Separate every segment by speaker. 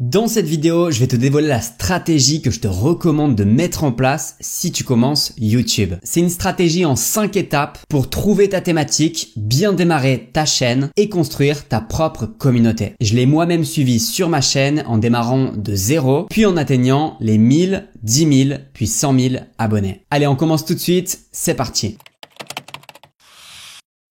Speaker 1: Dans cette vidéo, je vais te dévoiler la stratégie que je te recommande de mettre en place si tu commences YouTube. C'est une stratégie en 5 étapes pour trouver ta thématique, bien démarrer ta chaîne et construire ta propre communauté. Je l'ai moi-même suivi sur ma chaîne en démarrant de 0, puis en atteignant les 1000, 10 000, puis 100 000 abonnés. Allez, on commence tout de suite, c'est parti.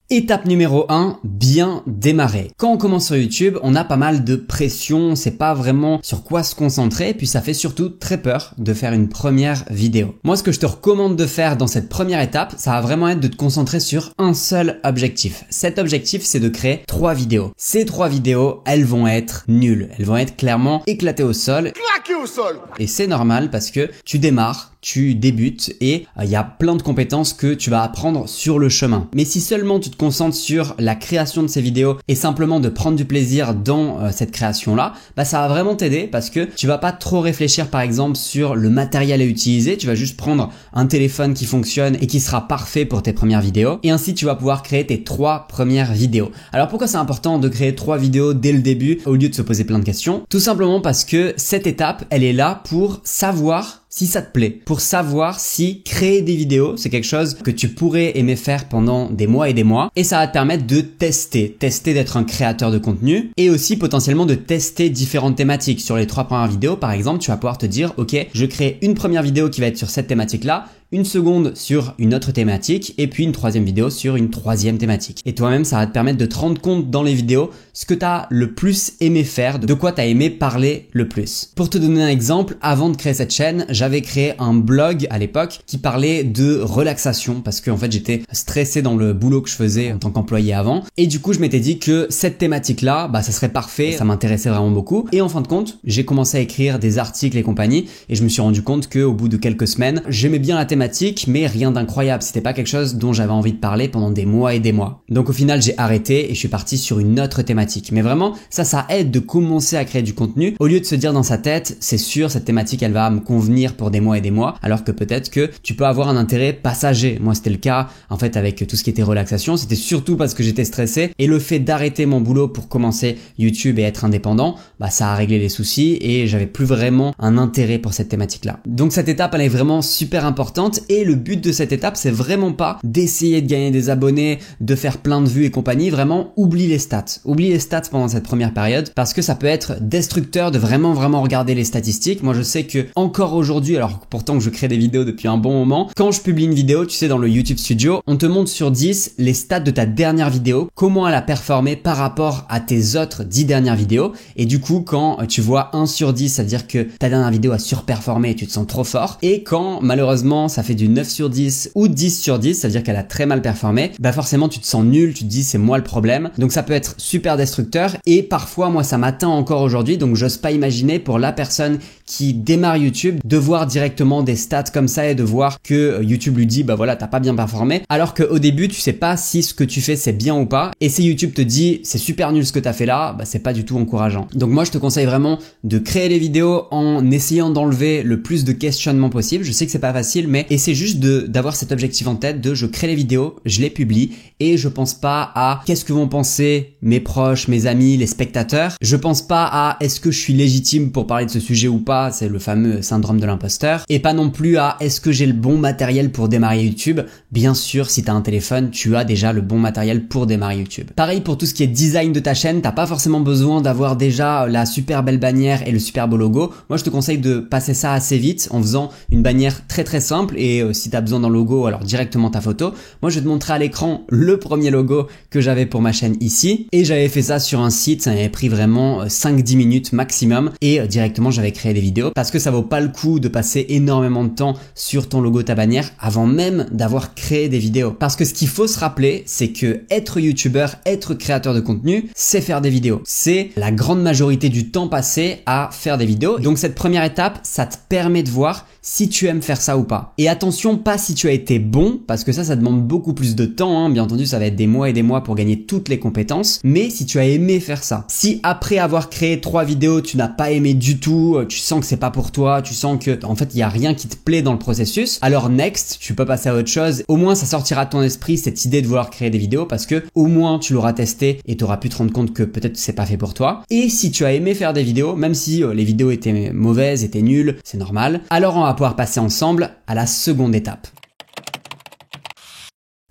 Speaker 1: Étape numéro 1, bien démarrer. Quand on commence sur YouTube, on a pas mal de pression, on sait pas vraiment sur quoi se concentrer, et puis ça fait surtout très peur de faire une première vidéo. Moi, ce que je te recommande de faire dans cette première étape, ça va vraiment être de te concentrer sur un seul objectif. Cet objectif, c'est de créer 3 vidéos. Ces 3 vidéos, elles vont être nulles. Elles vont être clairement éclatées au sol. Claquées au sol. Et c'est normal parce que tu démarres, tu débutes et il y a plein de compétences que tu vas apprendre sur le chemin. Mais si seulement tu te concentres sur la création de ces vidéos et simplement de prendre du plaisir dans cette création-là, ça va vraiment t'aider parce que tu vas pas trop réfléchir par exemple sur le matériel à utiliser, tu vas juste prendre un téléphone qui fonctionne et qui sera parfait pour tes premières vidéos et ainsi tu vas pouvoir créer tes 3 premières vidéos. Alors pourquoi c'est important de créer 3 vidéos dès le début au lieu de se poser plein de questions? Tout simplement parce que cette étape, elle est là pour savoir si ça te plaît, pour savoir si créer des vidéos, c'est quelque chose que tu pourrais aimer faire pendant des mois et ça va te permettre de tester d'être un créateur de contenu et aussi potentiellement de tester différentes thématiques. Sur les 3 premières vidéos, par exemple, tu vas pouvoir te dire, ok, je crée une première vidéo qui va être sur cette thématique-là, une seconde sur une autre thématique et puis une 3e vidéo sur une 3e thématique. Et toi-même, ça va te permettre de te rendre compte dans les vidéos ce que tu as le plus aimé faire, de quoi tu as aimé parler le plus. Pour te donner un exemple, avant de créer cette chaîne, j'avais créé un blog à l'époque qui parlait de relaxation parce que en fait, j'étais stressé dans le boulot que je faisais en tant qu'employé avant. Et du coup, je m'étais dit que cette thématique-là, ça serait parfait, ça m'intéressait vraiment beaucoup. Et en fin de compte, j'ai commencé à écrire des articles et compagnie et je me suis rendu compte qu'au bout de quelques semaines, j'aimais bien la thématique mais rien d'incroyable. C'était pas quelque chose dont j'avais envie de parler pendant des mois et des mois. Donc au final, j'ai arrêté et je suis parti sur une autre thématique. Mais vraiment, ça aide de commencer à créer du contenu au lieu de se dire dans sa tête, c'est sûr, cette thématique, elle va me convenir pour des mois et des mois, alors que peut-être que tu peux avoir un intérêt passager. Moi, c'était le cas, en fait, avec tout ce qui était relaxation. C'était surtout parce que j'étais stressé et le fait d'arrêter mon boulot pour commencer YouTube et être indépendant, ça a réglé les soucis et j'avais plus vraiment un intérêt pour cette thématique-là. Donc cette étape, elle est vraiment super importante. Et le but de cette étape, c'est vraiment pas d'essayer de gagner des abonnés, de faire plein de vues et compagnie. Vraiment, oublie les stats. Oublie les stats pendant cette première période parce que ça peut être destructeur de vraiment regarder les statistiques. Moi, je sais que encore aujourd'hui, alors pourtant que je crée des vidéos depuis un bon moment, quand je publie une vidéo, tu sais, dans le YouTube Studio, on te montre sur 10 les stats de ta dernière vidéo, comment elle a performé par rapport à tes autres 10 dernières vidéos. Et du coup, quand tu vois 1 sur 10, ça veut dire que ta dernière vidéo a surperformé et tu te sens trop fort. Et quand, malheureusement, ça fait du 9 sur 10 ou 10 sur 10, ça veut dire qu'elle a très mal performé, forcément tu te sens nul, tu te dis c'est moi le problème. Donc ça peut être super destructeur et parfois moi ça m'atteint encore aujourd'hui, donc j'ose pas imaginer pour la personne qui démarre YouTube de voir directement des stats comme ça et de voir que YouTube lui dit voilà, t'as pas bien performé, alors qu'au début tu sais pas si ce que tu fais c'est bien ou pas, et si YouTube te dit c'est super nul ce que t'as fait là, c'est pas du tout encourageant. Donc moi je te conseille vraiment de créer les vidéos en essayant d'enlever le plus de questionnements possible. Je sais que c'est pas facile, mais essaie juste d'avoir cet objectif en tête de je crée les vidéos, je les publie et je pense pas à qu'est-ce que vont penser mes proches, mes amis, les spectateurs. Je pense pas à est-ce que je suis légitime pour parler de ce sujet ou pas, c'est le fameux syndrome de l'imposteur, et pas non plus à est-ce que j'ai le bon matériel pour démarrer YouTube. Bien sûr, si t'as un téléphone, tu as déjà le bon matériel pour démarrer YouTube. Pareil pour tout ce qui est design de ta chaîne, t'as pas forcément besoin d'avoir déjà la super belle bannière et le super beau logo. Moi, je te conseille de passer ça assez vite en faisant une bannière très simple et si t'as besoin d'un logo, alors directement ta photo. Moi, je vais te montrer à l'écran le premier logo que j'avais pour ma chaîne ici et j'avais fait ça sur un site, ça m'avait pris vraiment 5-10 minutes maximum et directement j'avais créé des vidéos parce que ça vaut pas le coup de passer énormément de temps sur ton logo, ta bannière avant même d'avoir créé des vidéos. Parce que ce qu'il faut se rappeler, c'est que être youtubeur, être créateur de contenu, c'est faire des vidéos. C'est la grande majorité du temps passé à faire des vidéos. Donc cette première étape, ça te permet de voir si tu aimes faire ça ou pas. Et attention, pas si tu as été bon, parce que ça demande beaucoup plus de temps, bien entendu, ça va être des mois et des mois pour gagner toutes les compétences, mais si tu as aimé faire ça. Si après avoir créé 3 vidéos, tu n'as pas aimé du tout, tu sens que c'est pas pour toi, tu sens que, en fait, il y a rien qui te plaît dans le processus, alors next, tu peux passer à autre chose. au moins ça sortira de ton esprit cette idée de vouloir créer des vidéos parce que au moins tu l'auras testé et tu auras pu te rendre compte que peut-être c'est pas fait pour toi. Et si tu as aimé faire des vidéos, même si les vidéos étaient mauvaises, étaient nulles, c'est normal, alors on va pouvoir passer ensemble à la seconde étape.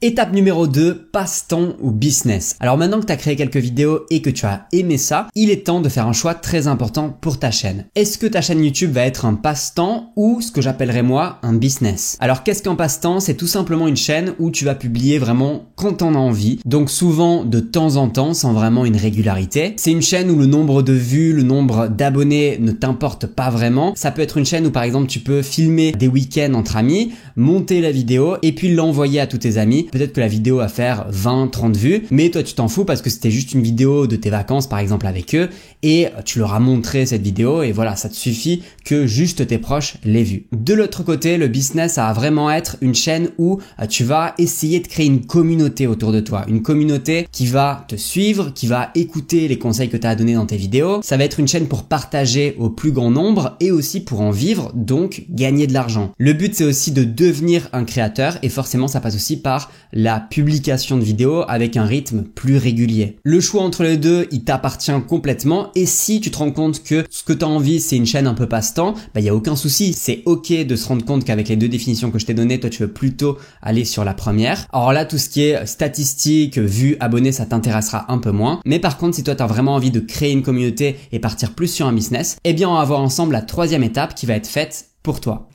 Speaker 1: Étape numéro 2, passe-temps ou business. Alors maintenant que tu as créé quelques vidéos et que tu as aimé ça, il est temps de faire un choix très important pour ta chaîne. Est-ce que ta chaîne YouTube va être un passe-temps ou ce que j'appellerais moi un business? Alors qu'est-ce qu'un passe-temps? C'est tout simplement une chaîne où tu vas publier vraiment quand t'en as envie, donc souvent de temps en temps sans vraiment une régularité. C'est une chaîne où le nombre de vues, le nombre d'abonnés ne t'importe pas vraiment. Ça peut être une chaîne où par exemple tu peux filmer des week-ends entre amis, monter la vidéo et puis l'envoyer à tous tes amis. Peut-être que la vidéo va faire 20, 30 vues, mais toi tu t'en fous parce que c'était juste une vidéo de tes vacances par exemple avec eux et tu leur as montré cette vidéo et voilà, ça te suffit que juste tes proches l'aient vue. De l'autre côté, le business, ça va vraiment être une chaîne où tu vas essayer de créer une communauté autour de toi, une communauté qui va te suivre, qui va écouter les conseils que tu as donnés dans tes vidéos. Ça va être une chaîne pour partager au plus grand nombre et aussi pour en vivre, donc gagner de l'argent. Le but, c'est aussi de devenir un créateur et forcément ça passe aussi par la publication de vidéos avec un rythme plus régulier. Le choix entre les deux, il t'appartient complètement et si tu te rends compte que ce que tu as envie, c'est une chaîne un peu passe-temps, il y a aucun souci. C'est ok de se rendre compte qu'avec les deux définitions que je t'ai données, toi tu veux plutôt aller sur la première. Alors là, tout ce qui est statistiques, vues, abonnés, ça t'intéressera un peu moins. Mais par contre, si toi tu as vraiment envie de créer une communauté et partir plus sur un business, eh bien on va voir ensemble la troisième étape qui va être faite pour toi.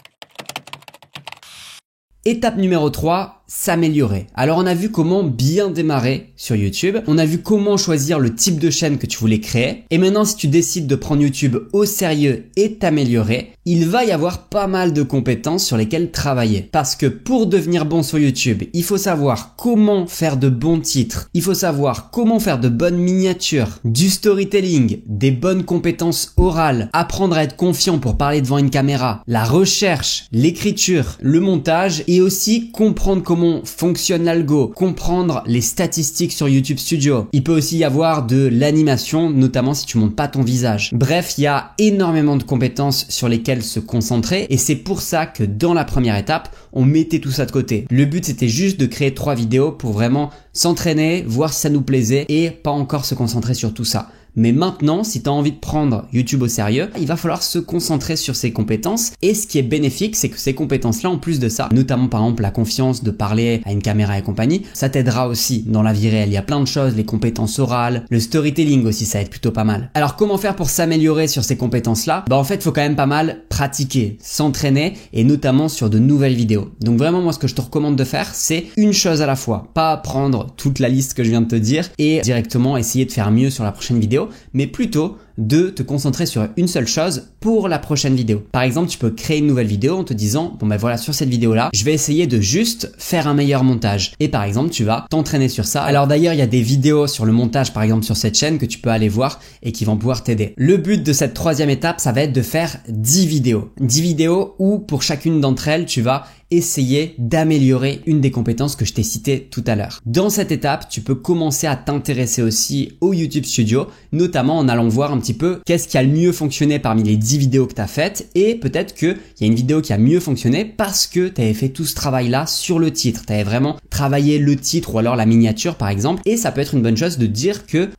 Speaker 1: Étape numéro 3, s'améliorer. Alors on a vu comment bien démarrer sur YouTube, on a vu comment choisir le type de chaîne que tu voulais créer et maintenant si tu décides de prendre YouTube au sérieux et t'améliorer, il va y avoir pas mal de compétences sur lesquelles travailler. Parce que pour devenir bon sur YouTube, il faut savoir comment faire de bons titres, il faut savoir comment faire de bonnes miniatures, du storytelling, des bonnes compétences orales, apprendre à être confiant pour parler devant une caméra, la recherche, l'écriture, le montage et aussi comprendre comment fonctionne l'algo, comprendre les statistiques sur YouTube Studio. Il peut aussi y avoir de l'animation, notamment si tu montes pas ton visage. Bref, il y a énormément de compétences sur lesquelles se concentrer et c'est pour ça que dans la première étape, on mettait tout ça de côté. Le but, c'était juste de créer 3 vidéos pour vraiment s'entraîner, voir si ça nous plaisait et pas encore se concentrer sur tout ça. Mais maintenant, si tu as envie de prendre YouTube au sérieux, il va falloir se concentrer sur ces compétences. Et ce qui est bénéfique, c'est que ces compétences-là, en plus de ça, notamment par exemple la confiance de parler à une caméra et compagnie, ça t'aidera aussi dans la vie réelle. Il y a plein de choses, les compétences orales, le storytelling aussi, ça aide plutôt pas mal. Alors comment faire pour s'améliorer sur ces compétences-là? En fait, il faut quand même pas mal pratiquer, s'entraîner et notamment sur de nouvelles vidéos. Donc vraiment, moi, ce que je te recommande de faire, c'est une chose à la fois. Pas prendre toute la liste que je viens de te dire et directement essayer de faire mieux sur la prochaine vidéo, mais plutôt de te concentrer sur une seule chose pour la prochaine vidéo. Par exemple, tu peux créer une nouvelle vidéo en te disant, bon ben voilà, sur cette vidéo-là, je vais essayer de juste faire un meilleur montage. Et par exemple, tu vas t'entraîner sur ça. Alors d'ailleurs, il y a des vidéos sur le montage, par exemple, sur cette chaîne que tu peux aller voir et qui vont pouvoir t'aider. Le but de cette troisième étape, ça va être de faire 10 vidéos. 10 vidéos où pour chacune d'entre elles, tu vas essayer d'améliorer une des compétences que je t'ai citées tout à l'heure. Dans cette étape, tu peux commencer à t'intéresser aussi au YouTube Studio, notamment en allant voir un petit peu qu'est-ce qui a le mieux fonctionné parmi les 10 vidéos que tu as faites et peut-être qu'il y a une vidéo qui a mieux fonctionné parce que tu avais fait tout ce travail-là sur le titre. Tu avais vraiment travaillé le titre ou alors la miniature par exemple et ça peut être une bonne chose de dire que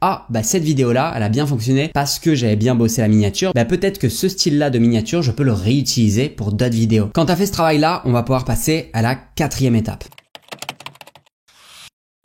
Speaker 1: cette vidéo-là, elle a bien fonctionné parce que j'avais bien bossé la miniature. Peut-être que ce style-là de miniature, je peux le réutiliser pour d'autres vidéos. Quand tu as fait ce travail-là, on va pouvoir passer à la quatrième étape.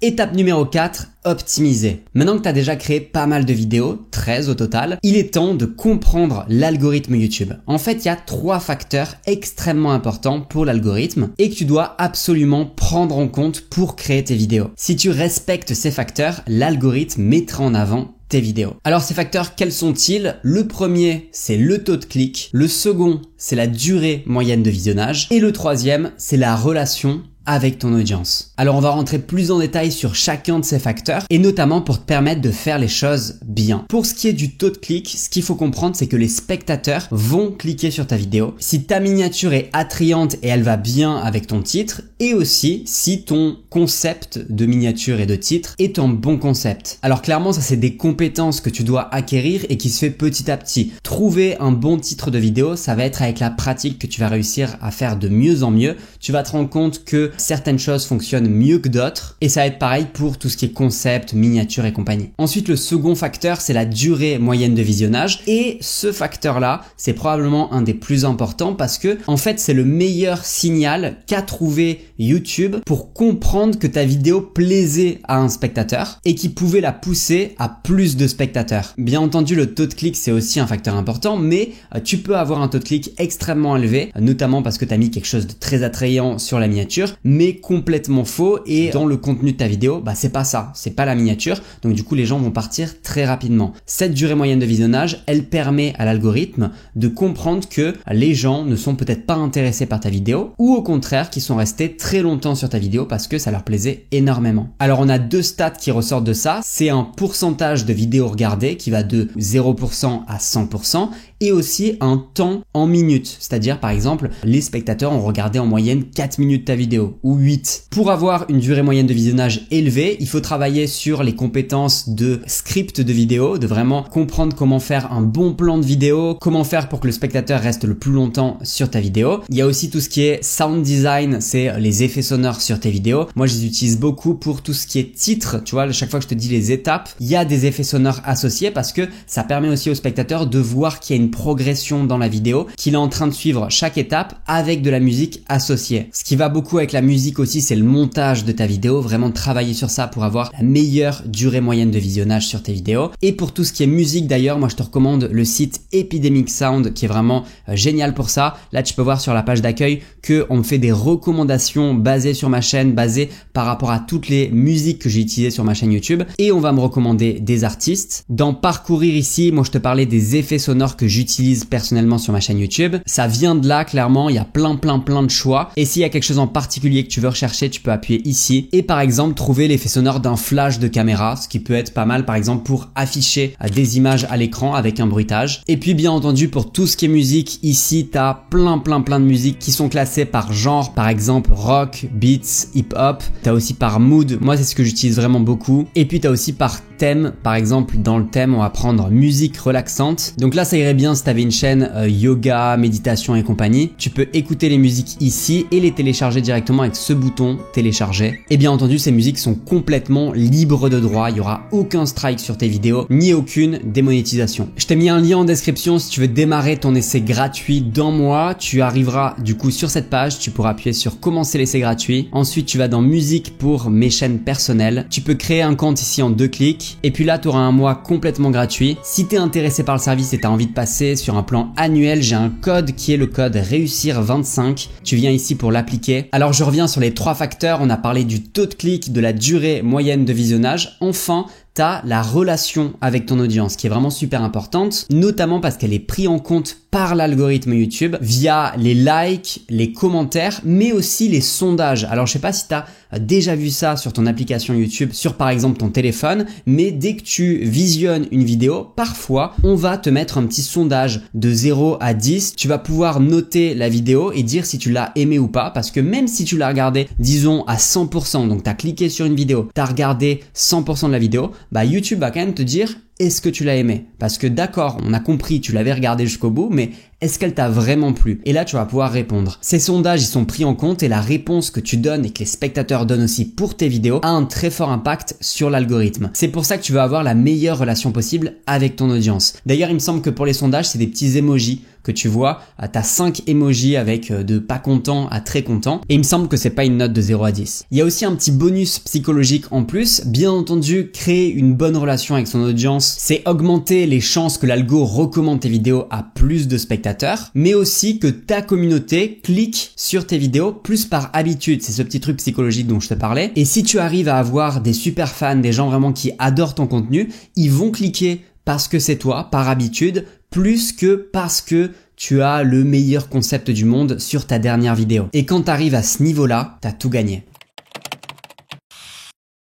Speaker 1: Étape numéro 4, optimiser. Maintenant que tu as déjà créé pas mal de vidéos, 13 au total, il est temps de comprendre l'algorithme YouTube. En fait, il y a 3 facteurs extrêmement importants pour l'algorithme et que tu dois absolument prendre en compte pour créer tes vidéos. Si tu respectes ces facteurs, l'algorithme mettra en avant tes vidéos. Alors ces facteurs, quels sont-ils? Le premier, c'est le taux de clic. Le second, c'est la durée moyenne de visionnage. Et le troisième, c'est la relation avec ton audience. Alors on va rentrer plus en détail sur chacun de ces facteurs et notamment pour te permettre de faire les choses bien. Pour ce qui est du taux de clic, ce qu'il faut comprendre, c'est que les spectateurs vont cliquer sur ta vidéo si ta miniature est attrayante et elle va bien avec ton titre et aussi si ton concept de miniature et de titre est un bon concept. Alors clairement, ça c'est des compétences que tu dois acquérir et qui se fait petit à petit. Trouver un bon titre de vidéo, ça va être avec la pratique que tu vas réussir à faire de mieux en mieux. Tu vas te rendre compte que certaines choses fonctionnent mieux que d'autres et ça va être pareil pour tout ce qui est concept, miniature et compagnie. Ensuite, le second facteur, c'est la durée moyenne de visionnage et ce facteur-là, c'est probablement un des plus importants parce que en fait, c'est le meilleur signal qu'a trouvé YouTube pour comprendre que ta vidéo plaisait à un spectateur et qui pouvait la pousser à plus de spectateurs. Bien entendu, le taux de clic, c'est aussi un facteur important, mais tu peux avoir un taux de clic extrêmement élevé, notamment parce que tu as mis quelque chose de très attrayant sur la miniature, mais complètement faux et dans le contenu de ta vidéo, c'est pas ça, c'est pas la miniature, donc du coup les gens vont partir très rapidement. Cette durée moyenne de visionnage, elle permet à l'algorithme de comprendre que les gens ne sont peut-être pas intéressés par ta vidéo ou au contraire qui sont restés très longtemps sur ta vidéo parce que ça leur plaisait énormément. Alors on a deux stats qui ressortent de ça, c'est un pourcentage de vidéos regardées qui va de 0% à 100% et aussi un temps en minutes, c'est-à-dire par exemple les spectateurs ont regardé en moyenne 4 minutes ta vidéo ou 8. Pour avoir une durée moyenne de visionnage élevée, il faut travailler sur les compétences de script de vidéo, de vraiment comprendre comment faire un bon plan de vidéo, comment faire pour que le spectateur reste le plus longtemps sur ta vidéo. Il y a aussi tout ce qui est sound design, c'est les effets sonores sur tes vidéos. Moi je les utilise beaucoup pour tout ce qui est titre, tu vois, chaque fois que je te dis les étapes, il y a des effets sonores associés parce que ça permet aussi au spectateur de voir qu'il y a une progression dans la vidéo, qu'il est en train de suivre chaque étape avec de la musique associée. Ce qui va beaucoup avec la musique aussi, c'est le montage de ta vidéo, vraiment travailler sur ça pour avoir la meilleure durée moyenne de visionnage sur tes vidéos. Et pour tout ce qui est musique d'ailleurs, moi je te recommande le site Epidemic Sound qui est vraiment génial pour ça. Là tu peux voir sur la page d'accueil que on me fait des recommandations basées sur ma chaîne, basées par rapport à toutes les musiques que j'ai utilisées sur ma chaîne YouTube et on va me recommander des artistes. Dans parcourir ici, moi je te parlais des effets sonores que j'utilise personnellement sur ma chaîne YouTube. Ça vient de là clairement, il y a plein de choix et s'il y a quelque chose en particulier que tu veux rechercher, tu peux appuyer ici et par exemple trouver l'effet sonore d'un flash de caméra, ce qui peut être pas mal par exemple pour afficher des images à l'écran avec un bruitage. Et puis bien entendu pour tout ce qui est musique, ici tu as plein de musiques qui sont classées par genre, par exemple rock, beats, hip-hop, tu as aussi par mood, moi c'est ce que j'utilise vraiment beaucoup et puis tu as aussi par thème, par exemple dans le thème on va prendre musique relaxante, donc là ça irait bien si tu avais une chaîne yoga, méditation et compagnie, tu peux écouter les musiques ici et les télécharger directement avec ce bouton télécharger et bien entendu ces musiques sont complètement libres de droit, il n'y aura aucun strike sur tes vidéos ni aucune démonétisation. Je t'ai mis un lien en description si tu veux démarrer ton essai gratuit d'un mois, tu arriveras du coup sur cette page, tu pourras appuyer sur commencer l'essai gratuit, ensuite tu vas dans musique pour mes chaînes personnelles, tu peux créer un compte ici en 2 clics et puis là tu auras un mois complètement gratuit. Si tu es intéressé par le service et tu as envie de passer sur un plan annuel, j'ai un code qui est le code réussir25, tu viens ici pour l'appliquer. Alors je reviens sur les 3 facteurs, on a parlé du taux de clic, de la durée moyenne de visionnage, enfin t'as la relation avec ton audience qui est vraiment super importante, notamment parce qu'elle est prise en compte par l'algorithme YouTube via les likes, les commentaires, mais aussi les sondages. Alors je sais pas si tu as déjà vu ça sur ton application YouTube, sur par exemple ton téléphone, mais dès que tu visionnes une vidéo, parfois on va te mettre un petit sondage de 0 à 10. Tu vas pouvoir noter la vidéo et dire si tu l'as aimé ou pas, parce que même si tu l'as regardé, disons à 100%, donc tu as cliqué sur une vidéo, tu as regardé 100% de la vidéo, YouTube va quand même te dire est-ce que tu l'as aimé? Parce que d'accord, on a compris, tu l'avais regardé jusqu'au bout, mais est-ce qu'elle t'a vraiment plu? Et là, tu vas pouvoir répondre. Ces sondages, ils sont pris en compte et la réponse que tu donnes et que les spectateurs donnent aussi pour tes vidéos a un très fort impact sur l'algorithme. C'est pour ça que tu veux avoir la meilleure relation possible avec ton audience. D'ailleurs, il me semble que pour les sondages, c'est des petits emojis que tu vois, t'as 5 emojis avec de pas content à très content et il me semble que c'est pas une note de 0 à 10. Il y a aussi un petit bonus psychologique en plus, bien entendu, créer une bonne relation avec son audience, c'est augmenter les chances que l'algo recommande tes vidéos à plus de spectateurs, mais aussi que ta communauté clique sur tes vidéos plus par habitude, c'est ce petit truc psychologique dont je te parlais. Et si tu arrives à avoir des super fans, des gens vraiment qui adorent ton contenu, ils vont cliquer parce que c'est toi, par habitude, plus que parce que tu as le meilleur concept du monde sur ta dernière vidéo. Et quand tu arrives à ce niveau-là, tu as tout gagné.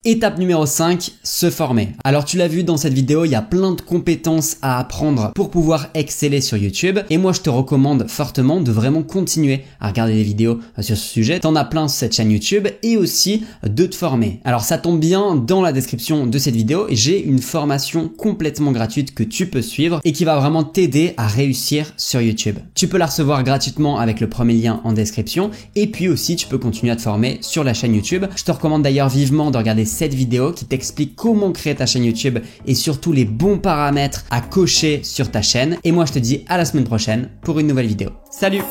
Speaker 1: Étape numéro 5, se former. Alors tu l'as vu dans cette vidéo, il y a plein de compétences à apprendre pour pouvoir exceller sur YouTube et moi je te recommande fortement de vraiment continuer à regarder des vidéos sur ce sujet. T'en as plein sur cette chaîne YouTube et aussi de te former. Alors ça tombe bien, dans la description de cette vidéo, j'ai une formation complètement gratuite que tu peux suivre et qui va vraiment t'aider à réussir sur YouTube. Tu peux la recevoir gratuitement avec le premier lien en description et puis aussi tu peux continuer à te former sur la chaîne YouTube. Je te recommande d'ailleurs vivement de regarder cette vidéo qui t'explique comment créer ta chaîne YouTube et surtout les bons paramètres à cocher sur ta chaîne. Et moi je te dis à la semaine prochaine pour une nouvelle vidéo. Salut!